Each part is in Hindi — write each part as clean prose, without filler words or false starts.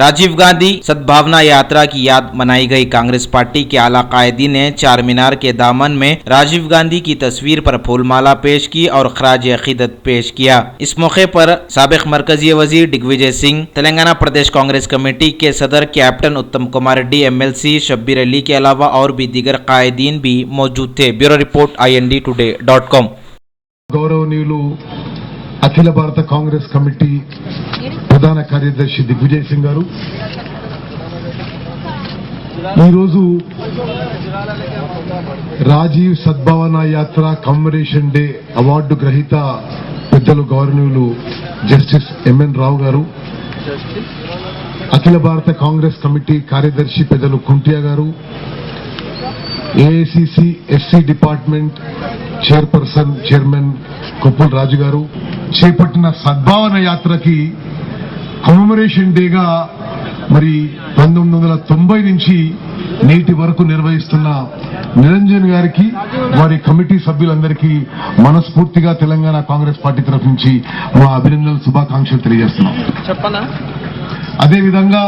राजीव गांधी सद्भावना यात्रा की याद मनाई गई। कांग्रेस पार्टी के आला कायदीन ने चार मीनार के दामन में राजीव गांधी की तस्वीर पर फूलमाला पेश की और खराज अकीदत पेश किया। इस मौके पर साबिक मरकजी वजीर दिग्विजय सिंह, तेलंगाना प्रदेश कांग्रेस कमेटी के सदर कैप्टन उत्तम कुमार रेड्डी, MLC शब्बीर अली के अलावा और भी दीगर कायदीन भी मौजूद थे। Bureau report INDtoday.com। गौरवनीयुलु అఖిల భారత కాంగ్రెస్ కమిటీ ప్రధాన కార్యదర్శి దిగ్విజయ్ సింగ్ గారు ఈరోజు రాజీవ్ సద్భావన యాత్ర కమ్మెమరేషన్ డే అవార్డు గ్రహీత పెద్దలు గౌరవనీయులు జస్టిస్ MN రావు గారు, అఖిల భారత కాంగ్రెస్ కమిటీ కార్యదర్శి పెద్దలు కుంటియా గారు, AICC SC department chairman Koppula Raju గారు చేపట్టిన సద్భావన యాత్రకి కమెమరేషన్ డేగా మరి 1990 నుంచి నేటి వరకు నిర్వహిస్తున్న నిరంజన్ గారికి, వారి కమిటీ సభ్యులందరికీ మనస్ఫూర్తిగా తెలంగాణ కాంగ్రెస్ పార్టీ తరఫు నుంచి మా అభినందనలు, శుభాకాంక్షలు తెలియజేస్తున్నాం. అదేవిధంగా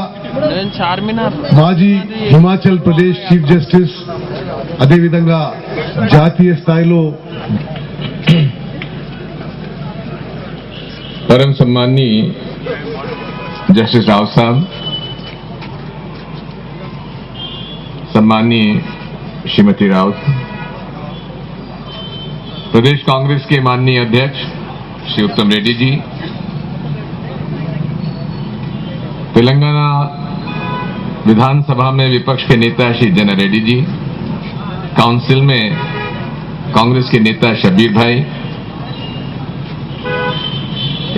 మాజీ హిమాచల్ ప్రదేశ్ చీఫ్ జస్టిస్, అదేవిధంగా జాతీయ స్థాయిలో परम सम्माननीय जस्टिस राव साहब, सम्माननीय श्रीमती राउत, प्रदेश कांग्रेस के माननीय अध्यक्ष श्री उत्तम रेड्डी जी, तेलंगाना विधानसभा में विपक्ष के नेता श्री जन रेड्डी जी, काउंसिल में कांग्रेस के नेता शब्बीर भाई,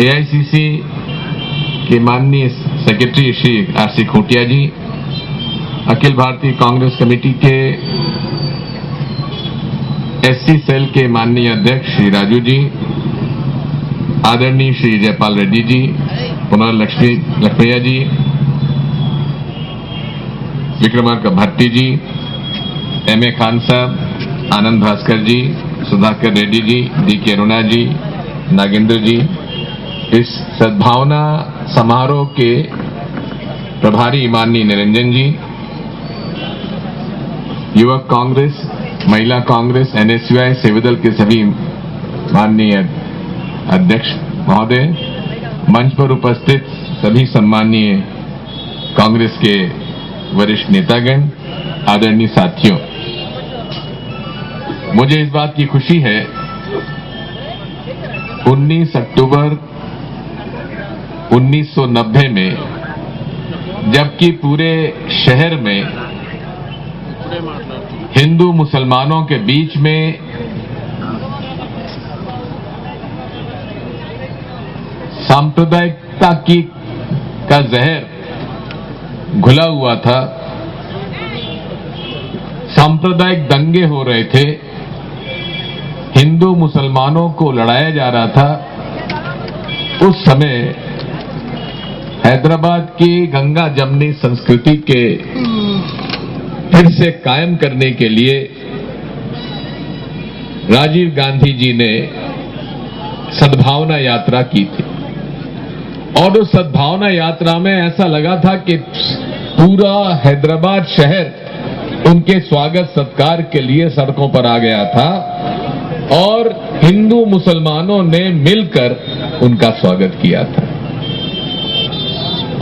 AICC के माननीय सेक्रेटरी श्री RC खोटिया जी, अखिल भारतीय कांग्रेस कमेटी के SC सेल के माननीय अध्यक्ष श्री राजू जी, आदरणीय श्री जयपाल रेड्डी जी, लक्ष्मैया जी, विक्रमार्क भट्टी जी, MA खान साहब, आनंद भास्कर जी, सुधाकर रेड्डी जी, DK अरुणा जी, नागेंद्र जी, इस सद्भावना समारोह के प्रभारी माननीय निरंजन जी, युवक कांग्रेस, महिला कांग्रेस, NSUI सेवादल के सभी माननीय अध्यक्ष महोदय, मंच पर उपस्थित सभी सम्माननीय कांग्रेस के वरिष्ठ नेतागण, आदरणीय साथियों, मुझे इस बात की खुशी है 19 अक्टूबर 1990 में जबकि पूरे शहर में हिंदू मुसलमानों के बीच में सांप्रदायिकता का जहर घुला हुआ था, सांप्रदायिक दंगे हो रहे थे, हिंदू मुसलमानों को लड़ाया जा रहा था, उस समय हैदराबाद की गंगा जमनी संस्कृति के फिर से कायम करने के लिए राजीव गांधी जी ने सद्भावना यात्रा की थी। और उस सद्भावना यात्रा में ऐसा लगा था कि पूरा हैदराबाद शहर उनके स्वागत सत्कार के लिए सड़कों पर आ गया था और हिंदू मुसलमानों ने मिलकर उनका स्वागत किया था।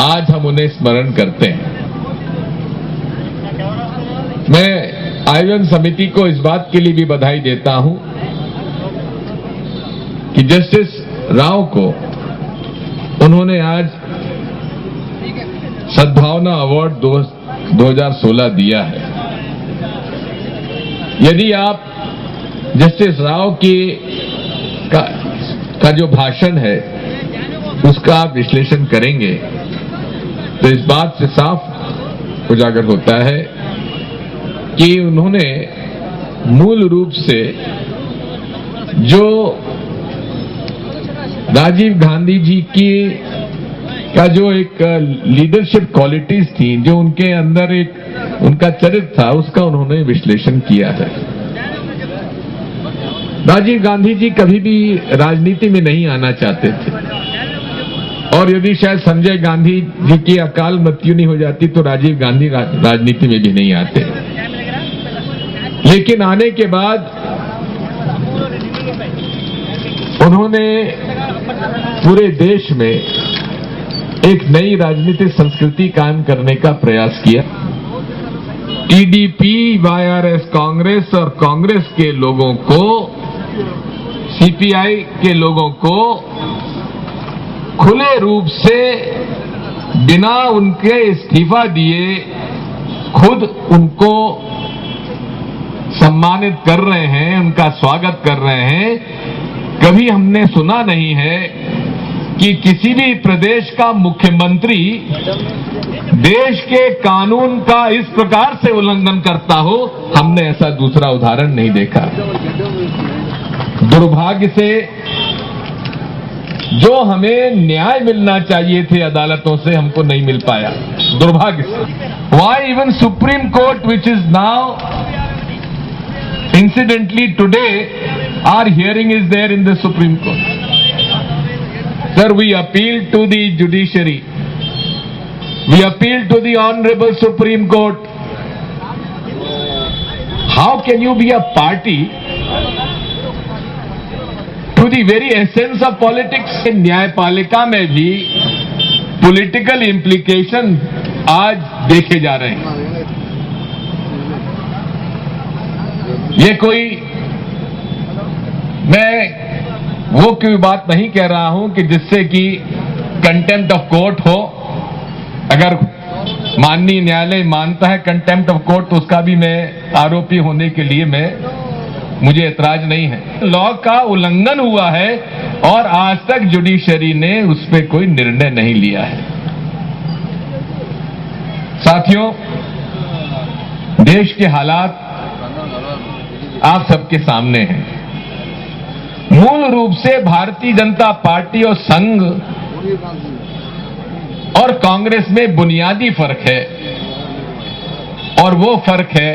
आज हम उन्हें स्मरण करते हैं। मैं आयोजन समिति को इस बात के लिए भी बधाई देता हूं कि जस्टिस राव को उन्होंने आज सद्भावना अवार्ड 2016 दिया है। यदि आप जस्टिस राव का जो भाषण है उसका आप विश्लेषण करेंगे तो इस बात से साफ उजागर होता है कि उन्होंने मूल रूप से जो राजीव गांधी जी का जो एक लीडरशिप क्वालिटीज थी, जो उनके अंदर एक उनका चरित्र था, उसका उन्होंने विश्लेषण किया है। राजीव गांधी जी कभी भी राजनीति में नहीं आना चाहते थे। और यदि शायद संजय गांधी जी की अकाल मृत्यु नहीं हो जाती तो राजीव गांधी राजनीति में भी नहीं आते। लेकिन आने के बाद उन्होंने पूरे देश में एक नई राजनीतिक संस्कृति कायम करने का प्रयास किया। टीडीपी, वाईआरएस कांग्रेस और कांग्रेस के लोगों को, सीपीआई के लोगों को खुले रूप से बिना उनके इस्तीफा दिए खुद उनको सम्मानित कर रहे हैं, उनका स्वागत कर रहे हैं। कभी हमने सुना नहीं है कि किसी भी प्रदेश का मुख्यमंत्री देश के कानून का इस प्रकार से उल्लंघन करता हो। हमने ऐसा दूसरा उदाहरण नहीं देखा। दुर्भाग्य से जो हमें न्याय मिलना चाहिए थे अदालतों से, हमको नहीं मिल पाया, दुर्भाग्य से। Why even Supreme Court, which is now incidentally today, our hearing is there in the Supreme Court. Sir, we appeal to the judiciary. We appeal to the Honorable Supreme Court. How can you be a party to the very essence of politics? न्यायपालिका में भी political implication आज देखे जा रहे हैं। ये कोई मैं वो कोई बात नहीं कह रहा हूं कि जिससे कि कंटेम्प्ट ऑफ कोर्ट हो। अगर माननीय न्यायालय मानता है कंटेम्प्ट ऑफ कोर्ट तो उसका भी मैं आरोपी होने के लिए मुझे ऐतराज नहीं है। लॉ का उल्लंघन हुआ है और आज तक जुडिशरी ने उस पर कोई निर्णय नहीं लिया है। साथियों, देश के हालात आप सबके सामने हैं। मूल रूप से भारतीय जनता पार्टी और संघ और कांग्रेस में बुनियादी फर्क है, और वो फर्क है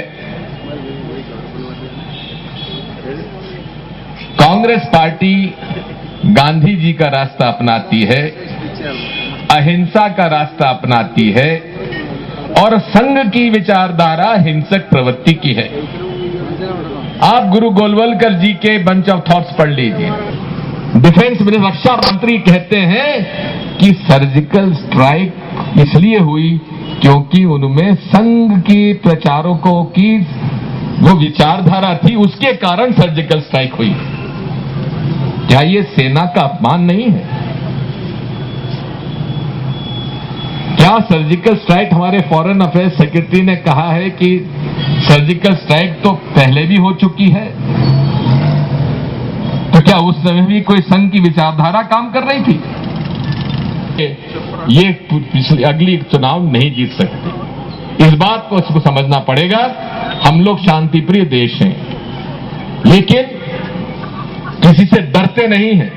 कांग्रेस पार्टी गांधी जी का रास्ता अपनाती है, अहिंसा का रास्ता अपनाती है, और संघ की विचारधारा हिंसक प्रवृत्ति की है। आप गुरु गोलवलकर जी के बंच ऑफ थॉट्स पढ़ लीजिए। डिफेंस मिनिस्टर, रक्षा मंत्री कहते हैं कि सर्जिकल स्ट्राइक इसलिए हुई क्योंकि उनमें संघ की प्रचारकों की वो विचारधारा थी, उसके कारण सर्जिकल स्ट्राइक हुई। क्या ये सेना का अपमान नहीं है? क्या सर्जिकल स्ट्राइक, हमारे फॉरेन अफेयर्स सेक्रेटरी ने कहा है कि सर्जिकल स्ट्राइक तो पहले भी हो चुकी है, तो क्या उस समय भी कोई संघ की विचारधारा काम कर रही थी? ये पिछले अगली चुनाव नहीं जीत सकती। इस बात को इसको समझना पड़ेगा। हम लोग शांतिप्रिय देश हैं, लेकिन किसी से डरते नहीं हैं।